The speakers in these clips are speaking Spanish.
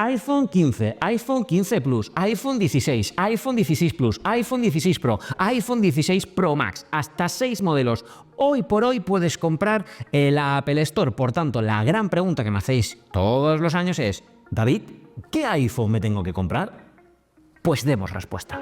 iPhone 15, iPhone 15 Plus, iPhone 16, iPhone 16 Plus, iPhone 16 Pro, iPhone 16 Pro Max, hasta 6 modelos. Hoy por hoy puedes comprar la Apple Store. Por tanto, la gran pregunta que me hacéis todos los años es: David, ¿qué iPhone me tengo que comprar? Pues demos respuesta.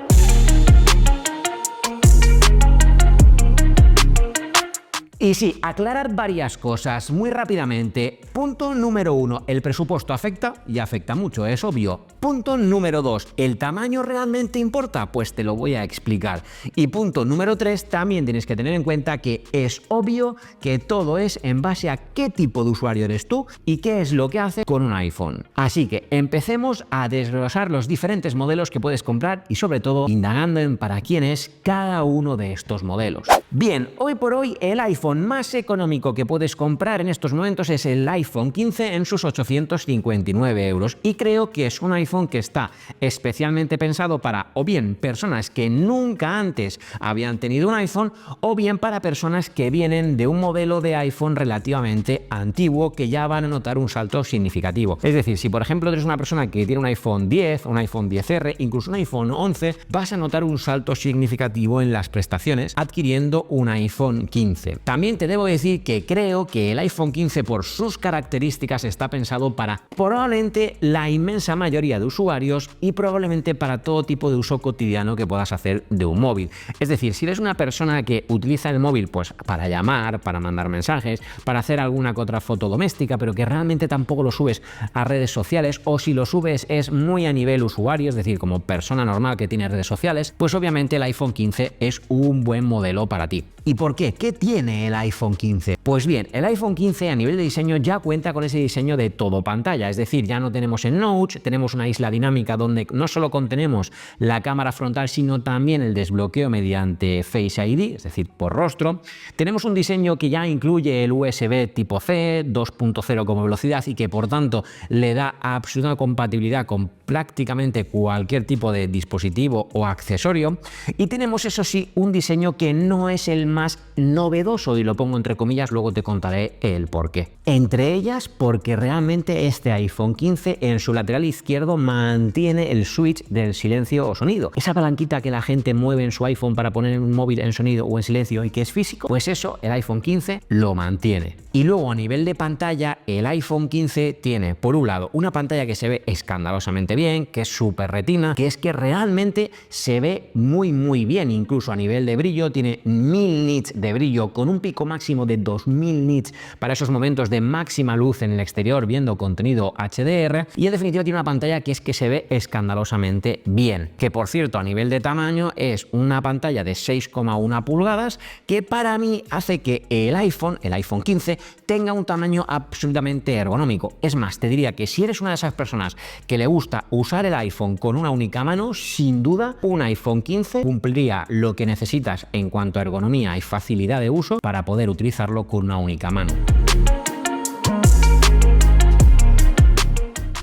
Y sí, aclarar varias cosas muy rápidamente. Punto número 1, el presupuesto afecta y afecta mucho, es obvio. Punto número 2, ¿el tamaño realmente importa? Pues te lo voy a explicar. Y punto número 3, también tienes que tener en cuenta que es obvio que todo es en base a qué tipo de usuario eres tú y qué es lo que hace con un iPhone. Así que empecemos a desglosar los diferentes modelos que puedes comprar y sobre todo indagando en para quién es cada uno de estos modelos. Bien, hoy por hoy el iPhone más económico que puedes comprar en estos momentos es el iPhone 15 en sus 859 euros y creo que es un iPhone que está especialmente pensado para o bien personas que nunca antes habían tenido un iPhone o bien para personas que vienen de un modelo de iPhone relativamente antiguo que ya van a notar un salto significativo. Es decir, si por ejemplo eres una persona que tiene un iPhone 10, un iPhone 10R, incluso un iPhone 11, vas a notar un salto significativo en las prestaciones adquiriendo un iPhone 15. También te debo decir que creo que el iPhone 15 por sus características está pensado para probablemente la inmensa mayoría de usuarios y probablemente para todo tipo de uso cotidiano que puedas hacer de un móvil. Es decir, si eres una persona que utiliza el móvil pues para llamar, para mandar mensajes, para hacer alguna que otra foto doméstica, pero que realmente tampoco lo subes a redes sociales, o si lo subes es muy a nivel usuario, es decir, como persona normal que tiene redes sociales, pues obviamente el iPhone 15 es un buen modelo para ti. ¿Y por qué? ¿Qué tiene el iPhone 15? Pues bien, el iPhone 15 a nivel de diseño ya cuenta con ese diseño de todo pantalla, es decir, ya no tenemos el notch, tenemos una isla dinámica donde no solo contenemos la cámara frontal, sino también el desbloqueo mediante Face ID, es decir, por rostro. Tenemos un diseño que ya incluye el USB tipo C, 2.0 como velocidad y que por tanto le da absoluta compatibilidad con prácticamente cualquier tipo de dispositivo o accesorio. Y tenemos, eso sí, un diseño que no es el más novedoso, y lo pongo entre comillas, luego te contaré el por qué. Entre ellas, porque realmente este iPhone 15 en su lateral izquierdo mantiene el switch del silencio o sonido. Esa palanquita que la gente mueve en su iPhone para poner un móvil en sonido o en silencio y que es físico, pues eso el iPhone 15 lo mantiene. Y luego a nivel de pantalla, el iPhone 15 tiene por un lado una pantalla que se ve escandalosamente bien, que es súper retina, que es que realmente se ve muy bien, incluso a nivel de brillo tiene 1000 nits de brillo con un pico máximo de 2000 nits para esos momentos de máxima luz en el exterior viendo contenido HDR, y en definitiva tiene una pantalla que es que se ve escandalosamente bien, que por cierto a nivel de tamaño es una pantalla de 6,1 pulgadas que para mí hace que el iPhone 15 tenga un tamaño absolutamente ergonómico. Es más, te diría que si eres una de esas personas que le gusta usar el iPhone con una única mano, sin duda un iPhone 15 cumpliría lo que necesitas en cuanto a ergonomía y facilidad de uso para poder utilizarlo con una única mano.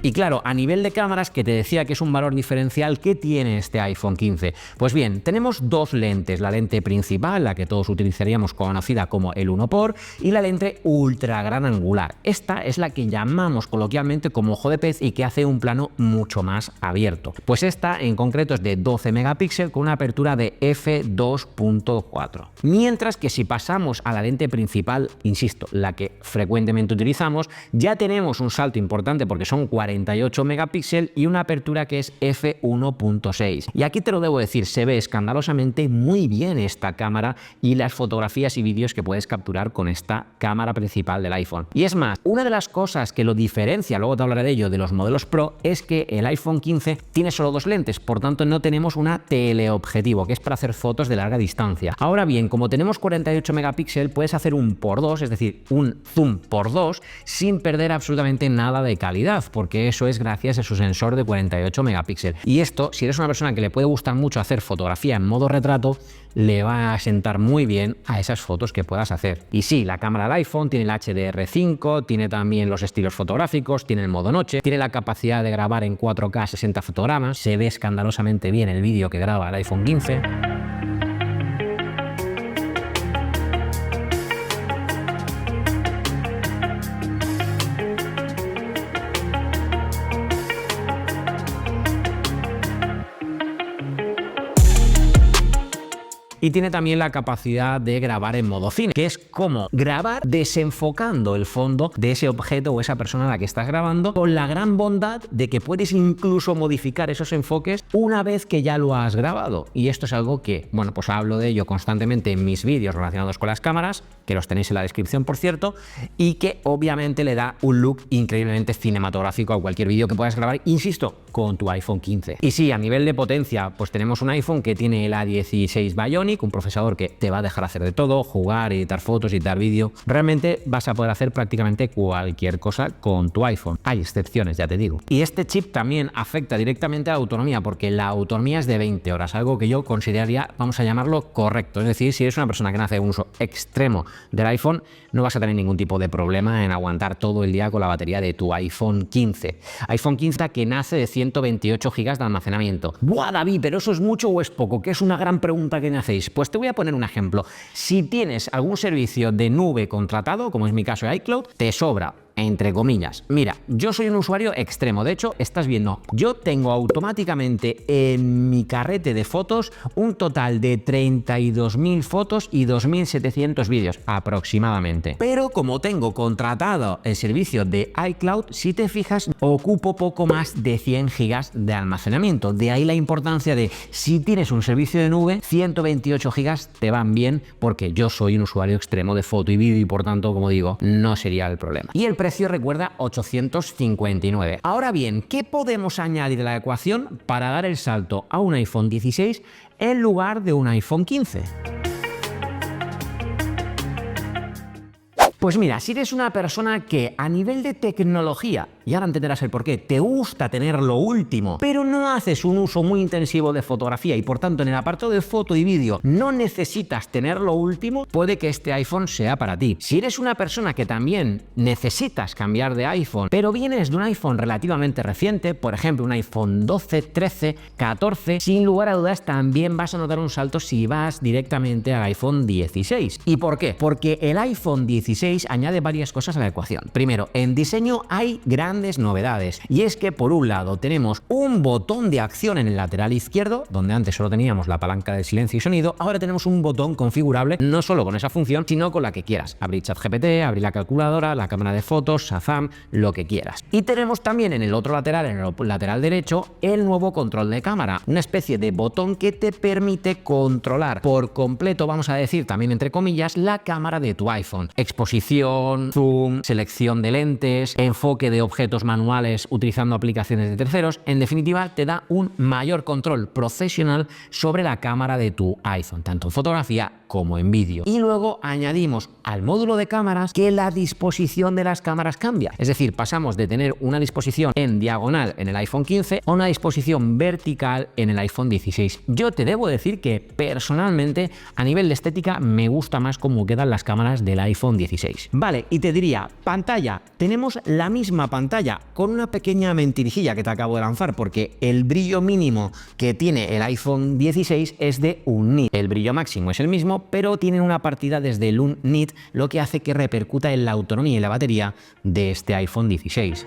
Y claro, a nivel de cámaras, que te decía que es un valor diferencial, ¿qué tiene este iPhone 15? Pues bien, tenemos dos lentes, la lente principal, la que todos utilizaríamos conocida como el 1x, y la lente ultra gran angular. Esta es la que llamamos coloquialmente como ojo de pez y que hace un plano mucho más abierto. Pues esta en concreto es de 12 megapíxeles con una apertura de f2.4. Mientras que si pasamos a la lente principal, insisto, la que frecuentemente utilizamos, ya tenemos un salto importante porque son 48 megapíxeles y una apertura que es f1.6. Y aquí te lo debo decir, se ve escandalosamente muy bien esta cámara y las fotografías y vídeos que puedes capturar con esta cámara principal del iPhone. Y es más, una de las cosas que lo diferencia, luego te hablaré de ello, de los modelos Pro, es que el iPhone 15 tiene solo dos lentes, por tanto no tenemos una teleobjetivo, que es para hacer fotos de larga distancia. Ahora bien, como tenemos 48 megapíxeles, puedes hacer un por 2, es decir, un zoom por 2, sin perder absolutamente nada de calidad, porque eso es gracias a su sensor de 48 megapíxeles. Y esto, si eres una persona que le puede gustar mucho hacer fotografía en modo retrato, le va a sentar muy bien a esas fotos que puedas hacer. Y sí, la cámara del iPhone tiene el HDR5, tiene también los estilos fotográficos, tiene el modo noche, tiene la capacidad de grabar en 4K 60 fotogramas, se ve escandalosamente bien el vídeo que graba el iPhone 15. y tiene también la capacidad de grabar en modo cine, que es como grabar desenfocando el fondo de ese objeto o esa persona a la que estás grabando, con la gran bondad de que puedes incluso modificar esos enfoques una vez que ya lo has grabado. Y esto es algo que, bueno, pues hablo de ello constantemente en mis vídeos relacionados con las cámaras, que los tenéis en la descripción, por cierto, y que obviamente le da un look increíblemente cinematográfico a cualquier vídeo que puedas grabar, insisto, con tu iPhone 15. Y sí, a nivel de potencia, pues tenemos un iPhone que tiene el A16 Bionic, un procesador que te va a dejar hacer de todo, jugar, editar fotos, editar vídeo. Realmente vas a poder hacer prácticamente cualquier cosa con tu iPhone. Hay excepciones, ya te digo. Y este chip también afecta directamente a la autonomía, porque la autonomía es de 20 horas, algo que yo consideraría, vamos a llamarlo, correcto. Es decir, si eres una persona que no hace un uso extremo del iPhone, no vas a tener ningún tipo de problema en aguantar todo el día con la batería de tu iPhone 15. iPhone 15 que nace de 128 GB de almacenamiento. ¡Buah, David! ¿Pero eso es mucho o es poco? Que es una gran pregunta que me hacéis. Pues te voy a poner un ejemplo. Si tienes algún servicio de nube contratado, como es mi caso de iCloud, te sobra, entre comillas. Mira, yo soy un usuario extremo. De hecho, estás viendo, yo tengo automáticamente en mi carrete de fotos un total de 32.000 fotos y 2.700 vídeos aproximadamente. Pero como tengo contratado el servicio de iCloud, si te fijas, ocupo poco más de 100 gigas de almacenamiento. De ahí la importancia de, si tienes un servicio de nube, 128 gigas te van bien, porque yo soy un usuario extremo de foto y vídeo y por tanto, como digo, no sería el problema. Y el precio, recuerda, 859. Ahora bien, ¿qué podemos añadir a la ecuación para dar el salto a un iPhone 16 en lugar de un iPhone 15? Pues mira, si eres una persona que a nivel de tecnología, y ahora entenderás el porqué, te gusta tener lo último, pero no haces un uso muy intensivo de fotografía y por tanto en el apartado de foto y vídeo no necesitas tener lo último, puede que este iPhone sea para ti. Si eres una persona que también necesitas cambiar de iPhone, pero vienes de un iPhone relativamente reciente, por ejemplo un iPhone 12, 13, 14, sin lugar a dudas también vas a notar un salto si vas directamente al iPhone 16. ¿Y por qué? Porque el iPhone 16 añade varias cosas a la ecuación. Primero, en diseño hay grandes novedades, y es que por un lado tenemos un botón de acción en el lateral izquierdo, donde antes solo teníamos la palanca de silencio y sonido, ahora tenemos un botón configurable no solo con esa función, sino con la que quieras. Abrir ChatGPT, abrir la calculadora, la cámara de fotos, Shazam, lo que quieras. Y tenemos también en el otro lateral, en el lateral derecho, el nuevo control de cámara, una especie de botón que te permite controlar por completo, vamos a decir también entre comillas, la cámara de tu iPhone. Exposición, zoom, selección de lentes, enfoque de objetos manuales utilizando aplicaciones de terceros. En definitiva, te da un mayor control profesional sobre la cámara de tu iPhone, tanto en fotografía como en vídeo. Y luego añadimos al módulo de cámaras que la disposición de las cámaras cambia. Es decir, pasamos de tener una disposición en diagonal en el iPhone 15 a una disposición vertical en el iPhone 16. Yo te debo decir que personalmente, a nivel de estética, me gusta más cómo quedan las cámaras del iPhone 16. Vale, y te diría, pantalla, tenemos la misma pantalla con una pequeña mentirijilla que te acabo de lanzar, porque el brillo mínimo que tiene el iPhone 16 es de 1 nit. El brillo máximo es el mismo, pero tienen una partida desde el 1 nit, lo que hace que repercuta en la autonomía y la batería de este iPhone 16.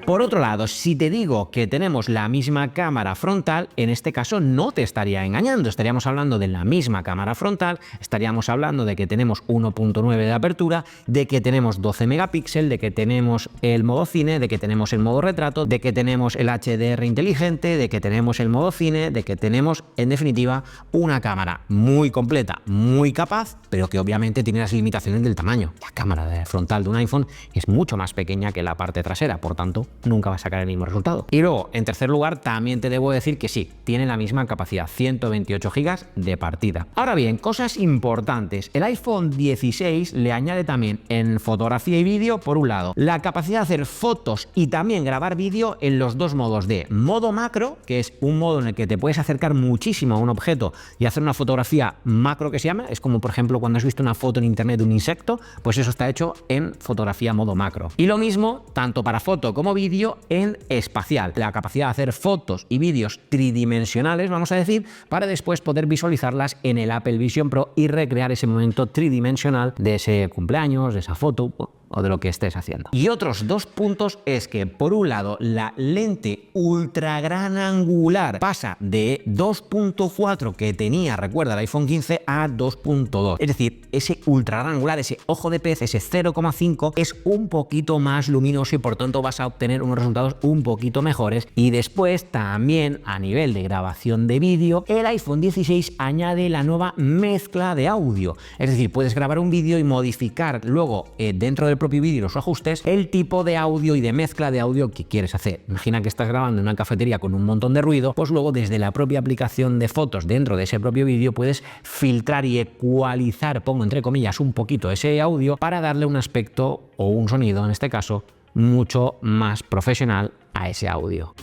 Por otro lado, si te digo que tenemos la misma cámara frontal, en este caso no te estaría engañando. Estaríamos hablando de la misma cámara frontal, estaríamos hablando de que tenemos 1.9 de apertura, de que tenemos 12 megapíxeles, de que tenemos el modo cine, de que tenemos el modo retrato, de que tenemos el HDR inteligente, de que tenemos el modo cine, de que tenemos, en definitiva, una cámara muy completa, muy capaz, pero que obviamente tiene las limitaciones del tamaño. La cámara frontal de un iPhone es mucho más pequeña que la parte trasera, por tanto, nunca va a sacar el mismo resultado. Y luego, en tercer lugar, también te debo decir que sí, tiene la misma capacidad, 128 GB de partida. Ahora bien, cosas importantes. El iPhone 16 le añade también en fotografía y vídeo, por un lado, la capacidad de hacer fotos y también grabar vídeo en los dos modos de modo macro, que es un modo en el que te puedes acercar muchísimo a un objeto y hacer una fotografía macro que se llama, es como por ejemplo cuando has visto una foto en internet de un insecto, pues eso está hecho en fotografía modo macro. Y lo mismo, tanto para foto como vídeo, en espacial, la capacidad de hacer fotos y vídeos tridimensionales, vamos a decir, para después poder visualizarlas en el Apple Vision Pro y recrear ese momento tridimensional de ese cumpleaños, de esa foto, o de lo que estés haciendo. Y otros 2 puntos es que, por un lado, la lente ultra gran angular pasa de 2.4 que tenía, recuerda, el iPhone 15 a 2.2. Es decir, ese ultra gran angular, ese ojo de pez, ese 0,5 es un poquito más luminoso y por tanto vas a obtener unos resultados un poquito mejores. Y después también a nivel de grabación de vídeo, el iPhone 16 añade la nueva mezcla de audio. Es decir, puedes grabar un vídeo y modificar luego dentro del propio vídeo los ajustes el tipo de audio y de mezcla de audio que quieres hacer. Imagina que estás grabando en una cafetería con un montón de ruido, pues luego desde la propia aplicación de fotos dentro de ese propio vídeo puedes filtrar y ecualizar, pongo entre comillas, un poquito ese audio para darle un aspecto o un sonido, en este caso, mucho más profesional a ese audio.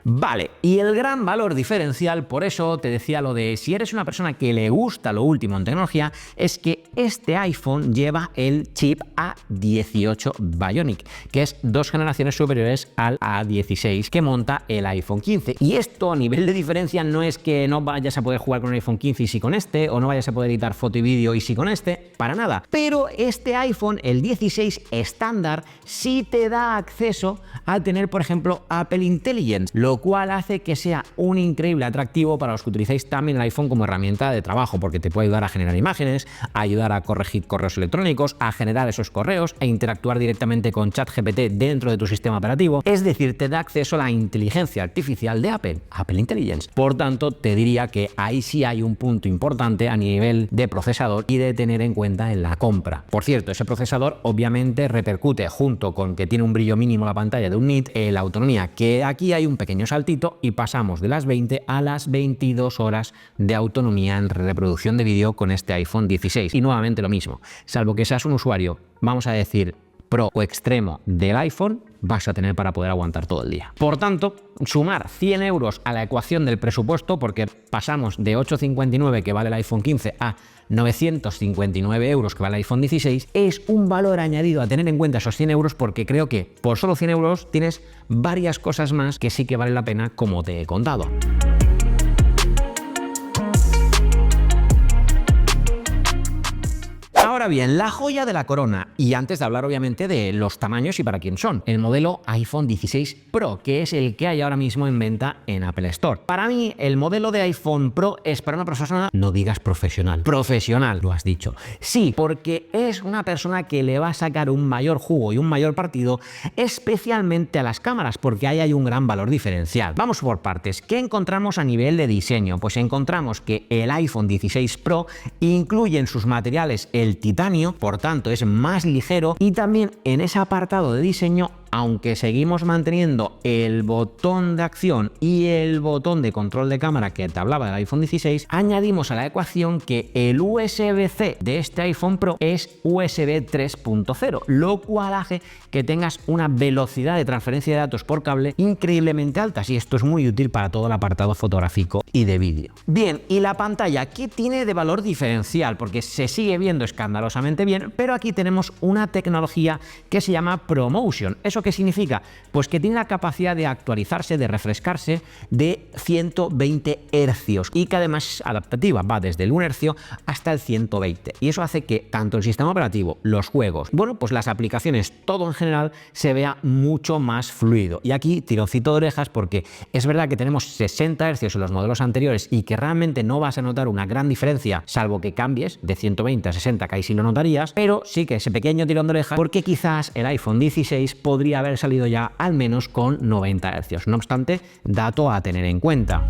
Vale, y el gran valor diferencial, por eso te decía lo de si eres una persona que le gusta lo último en tecnología, es que este iPhone lleva el chip A18 Bionic, que es 2 generaciones superiores al A16 que monta el iPhone 15. Y esto a nivel de diferencia no es que no vayas a poder jugar con el iPhone 15 y sí con este, o no vayas a poder editar foto y vídeo y sí con este, para nada. Pero este iPhone, el 16 estándar, sí te da acceso a tener, por ejemplo, Apple Intelligence, lo cual hace que sea un increíble atractivo para los que utilizáis también el iPhone como herramienta de trabajo, porque te puede ayudar a generar imágenes, a ayudar a corregir correos electrónicos, a generar esos correos e interactuar directamente con ChatGPT dentro de tu sistema operativo. Es decir, te da acceso a la inteligencia artificial de Apple, Apple Intelligence. Por tanto, te diría que ahí sí hay un punto importante a nivel de procesador y de tener en cuenta en la compra. Por cierto, ese procesador obviamente repercute, junto con que tiene un brillo mínimo la pantalla de un nit, la autonomía, que aquí hay un pequeño saltito y pasamos de las 20 a las 22 horas de autonomía en reproducción de vídeo con este iPhone 16. Y nuevamente lo mismo, salvo que seas un usuario, vamos a decir, pro o extremo del iPhone, vas a tener para poder aguantar todo el día. Por tanto, sumar 100 euros a la ecuación del presupuesto, porque pasamos de 8,59 que vale el iPhone 15 a 959 euros que vale el iPhone 16, es un valor añadido a tener en cuenta esos 100 euros, porque creo que por solo 100 euros tienes varias cosas más que sí que vale la pena, como te he contado. Ahora bien, la joya de la corona, y antes de hablar obviamente de los tamaños y para quién son, el modelo iPhone 16 Pro, que es el que hay ahora mismo en venta en Apple Store. Para mí, el modelo de iPhone Pro es para una persona, no digas profesional, lo has dicho. Sí, porque es una persona que le va a sacar un mayor jugo y un mayor partido, especialmente a las cámaras, porque ahí hay un gran valor diferencial. Vamos por partes. ¿Qué encontramos a nivel de diseño? Pues encontramos que el iPhone 16 Pro incluye en sus materiales el titanio, por tanto es más ligero, y también en ese apartado de diseño, aunque seguimos manteniendo el botón de acción y el botón de control de cámara que te hablaba del iPhone 16, añadimos a la ecuación que el USB-C de este iPhone Pro es USB 3.0, lo cual hace que tengas una velocidad de transferencia de datos por cable increíblemente alta, y esto es muy útil para todo el apartado fotográfico y de vídeo. Bien, y la pantalla, ¿qué tiene de valor diferencial? Porque se sigue viendo escandalosamente bien, pero aquí tenemos una tecnología que se llama ProMotion. ¿Eso qué significa? Pues que tiene la capacidad de actualizarse, de refrescarse de 120 hercios y que además es adaptativa, va desde el 1 hercio hasta el 120. Y eso hace que tanto el sistema operativo, los juegos, bueno, pues las aplicaciones, todo en general, se vea mucho más fluido. Y aquí tironcito de orejas, porque es verdad que tenemos 60 hercios en los modelos anteriores y que realmente no vas a notar una gran diferencia, salvo que cambies de 120 a 60, que ahí sí lo notarías, pero sí que ese pequeño tirón de orejas, porque quizás el iPhone 16 podría haber salido ya al menos con 90 Hz. No obstante, dato a tener en cuenta.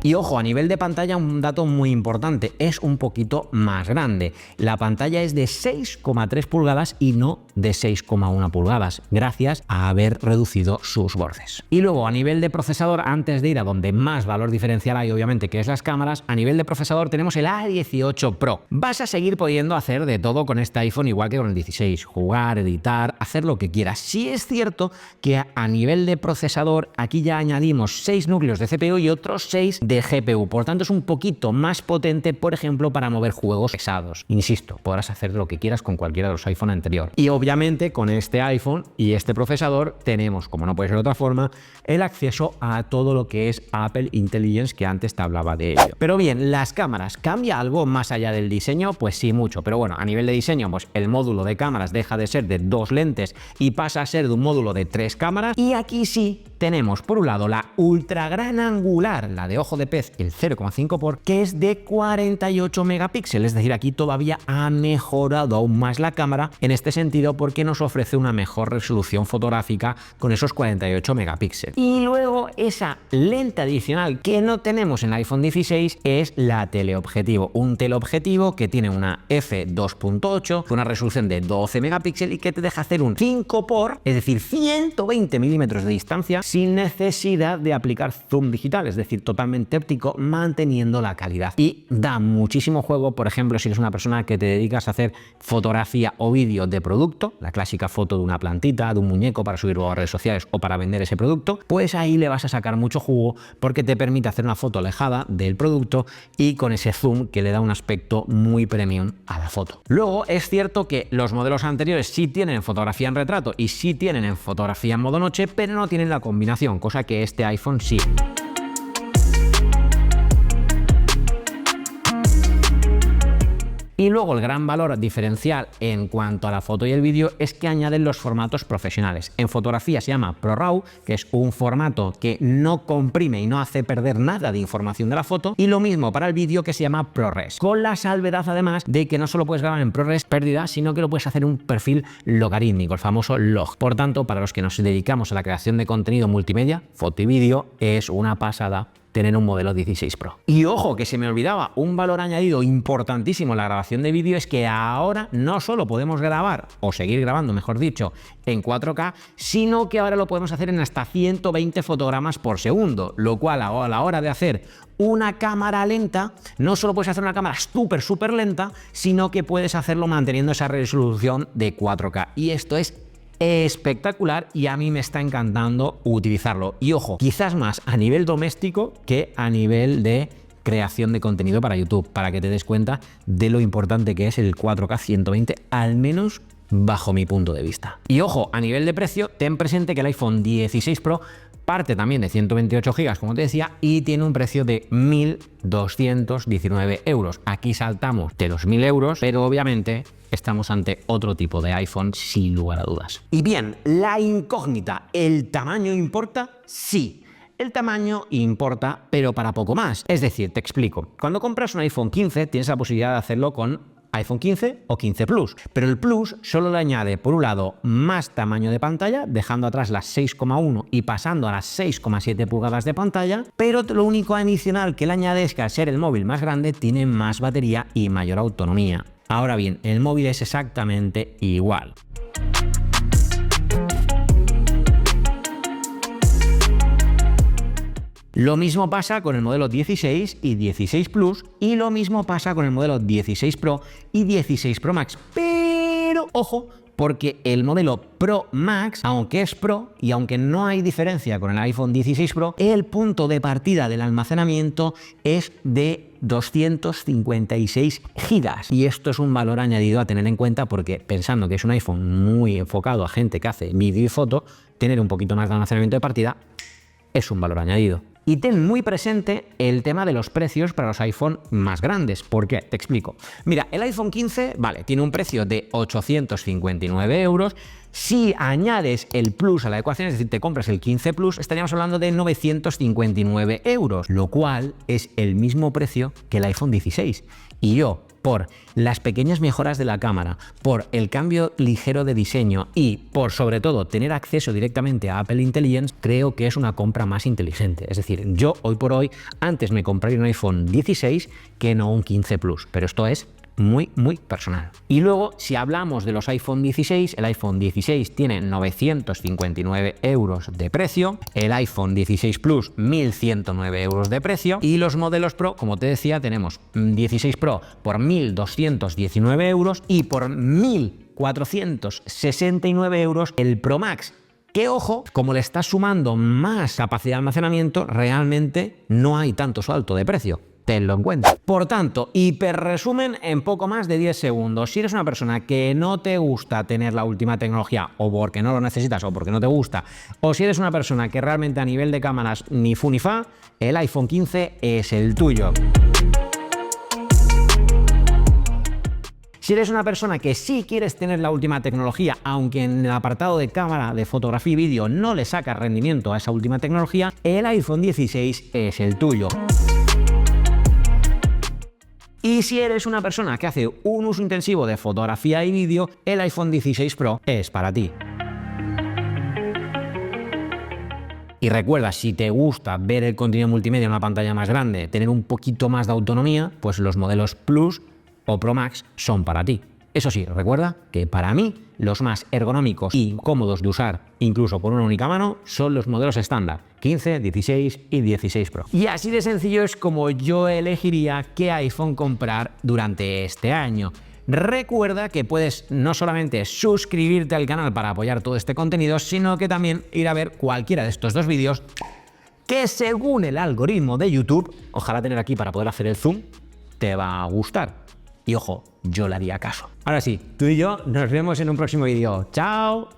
Y ojo, a nivel de pantalla, un dato muy importante, es un poquito más grande. La pantalla es de 6,3 pulgadas y no de 6,1 pulgadas, gracias a haber reducido sus bordes. Y luego, a nivel de procesador, antes de ir a donde más valor diferencial hay, obviamente, que es las cámaras, a nivel de procesador tenemos el A18 Pro. Vas a seguir pudiendo hacer de todo con este iPhone, igual que con el 16, jugar, editar, hacer lo que quieras. Sí es cierto que a nivel de procesador, aquí ya añadimos 6 núcleos de CPU y otros 6 de de GPU, por tanto es un poquito más potente, por ejemplo, para mover juegos pesados. Insisto, podrás hacer lo que quieras con cualquiera de los iPhone anterior. Y obviamente con este iPhone y este procesador tenemos, como no puede ser de otra forma, el acceso a todo lo que es Apple Intelligence, que antes te hablaba de ello. Pero bien, las cámaras, ¿cambia algo más allá del diseño? Pues sí, mucho, pero bueno, a nivel de diseño, pues el módulo de cámaras deja de ser de 2 lentes y pasa a ser de un módulo de 3 cámaras, y aquí sí tenemos por un lado la ultra gran angular, la de ojo de pez, el 0,5 por, que es de 48 megapíxeles, es decir, aquí todavía ha mejorado aún más la cámara en este sentido porque nos ofrece una mejor resolución fotográfica con esos 48 megapíxeles. Y luego esa lente adicional que no tenemos en el iPhone 16 es la teleobjetivo, un teleobjetivo que tiene una f2.8 con una resolución de 12 megapíxeles y que te deja hacer un 5 por, es decir, 120 milímetros de distancia sin necesidad de aplicar zoom digital, es decir, totalmente óptico, manteniendo la calidad. Y da muchísimo juego, por ejemplo, si eres una persona que te dedicas a hacer fotografía o vídeo de producto, la clásica foto de una plantita, de un muñeco para subir a redes sociales o para vender ese producto, pues ahí le vas a sacar mucho jugo porque te permite hacer una foto alejada del producto y con ese zoom que le da un aspecto muy premium a la foto. Luego es cierto que los modelos anteriores sí tienen fotografía en retrato y sí tienen en fotografía en modo noche, pero no tienen la combinación, cosa que este iPhone sí. Y luego el gran valor diferencial en cuanto a la foto y el vídeo es que añaden los formatos profesionales. En fotografía se llama ProRAW, que es un formato que no comprime y no hace perder nada de información de la foto, y lo mismo para el vídeo, que se llama ProRes, con la salvedad además de que no solo puedes grabar en ProRes pérdida, sino que lo puedes hacer en un perfil logarítmico, el famoso log. Por tanto, para los que nos dedicamos a la creación de contenido multimedia, foto y vídeo, es una pasada tener un modelo 16 Pro. Y ojo, que se me olvidaba, un valor añadido importantísimo en la grabación de vídeo es que ahora no solo podemos grabar, o seguir grabando, mejor dicho, en 4K, sino que ahora lo podemos hacer en hasta 120 fotogramas por segundo, lo cual a la hora de hacer una cámara lenta, no solo puedes hacer una cámara súper lenta, sino que puedes hacerlo manteniendo esa resolución de 4K. Y esto es espectacular y a mí me está encantando utilizarlo. Y ojo, quizás más a nivel doméstico que a nivel de creación de contenido para YouTube, para que te des cuenta de lo importante que es el 4K 120, al menos bajo mi punto de vista. Y ojo, a nivel de precio, ten presente que el iPhone 16 Pro parte también de 128 GB, como te decía, y tiene un precio de 1.219 euros. Aquí saltamos de los 1.000 euros, pero obviamente estamos ante otro tipo de iPhone sin lugar a dudas. Y bien, la incógnita, ¿el tamaño importa? Sí. El tamaño importa, pero para poco más. Es decir, te explico. Cuando compras un iPhone 15, tienes la posibilidad de hacerlo con iPhone 15 o 15 Plus, pero el Plus solo le añade, por un lado, más tamaño de pantalla, dejando atrás las 6,1 y pasando a las 6,7 pulgadas de pantalla, pero lo único adicional que le añade es que al ser el móvil más grande tiene más batería y mayor autonomía. Ahora bien, el móvil es exactamente igual. Lo mismo pasa con el modelo 16 y 16 Plus, y lo mismo pasa con el modelo 16 Pro y 16 Pro Max. Pero, ojo, porque el modelo Pro Max, aunque es Pro y aunque no hay diferencia con el iPhone 16 Pro, el punto de partida del almacenamiento es de 256 gigas. Y esto es un valor añadido a tener en cuenta porque, pensando que es un iPhone muy enfocado a gente que hace vídeo y foto, tener un poquito más de almacenamiento de partida es un valor añadido. Y ten muy presente el tema de los precios para los iPhone más grandes. ¿Por qué? Te explico. Mira, el iPhone 15, vale, tiene un precio de 859 euros. Si añades el Plus a la ecuación, es decir, te compras el 15 Plus, estaríamos hablando de 959 euros, lo cual es el mismo precio que el iPhone 16. Y yo, por las pequeñas mejoras de la cámara, por el cambio ligero de diseño y por, sobre todo, tener acceso directamente a Apple Intelligence, creo que es una compra más inteligente. Es decir, yo hoy por hoy, antes me compraría un iPhone 16 que no un 15 Plus, pero esto es muy personal. Y luego, si hablamos de los iPhone 16, el iPhone 16 tiene 959 euros de precio, el iPhone 16 Plus 1.109 euros de precio, y los modelos Pro, como te decía, tenemos 16 Pro por 1.219 euros y por 1.469 euros el Pro Max, Que ojo, como le estás sumando más capacidad de almacenamiento, realmente no hay tanto salto de precio. Tenlo en cuenta. Por tanto, hiperresumen en poco más de 10 segundos. Si eres una persona que no te gusta tener la última tecnología, o porque no lo necesitas, o porque no te gusta, o si eres una persona que realmente a nivel de cámaras ni fu ni fa, el iPhone 15 es el tuyo. Si eres una persona que sí quieres tener la última tecnología, aunque en el apartado de cámara, de fotografía y vídeo no le sacas rendimiento a esa última tecnología, el iPhone 16 es el tuyo. Y si eres una persona que hace un uso intensivo de fotografía y vídeo, el iPhone 16 Pro es para ti. Y recuerda, si te gusta ver el contenido multimedia en una pantalla más grande, tener un poquito más de autonomía, pues los modelos Plus o Pro Max son para ti. Eso sí, recuerda que para mí los más ergonómicos y cómodos de usar, incluso por una única mano, son los modelos estándar, 15, 16 y 16 Pro. Y así de sencillo es como yo elegiría qué iPhone comprar durante este año. Recuerda que puedes no solamente suscribirte al canal para apoyar todo este contenido, sino que también ir a ver cualquiera de estos dos vídeos que según el algoritmo de YouTube, ojalá tener aquí para poder hacer el zoom, te va a gustar. Y ojo, yo le haría caso. Ahora sí, tú y yo nos vemos en un próximo vídeo. ¡Chao!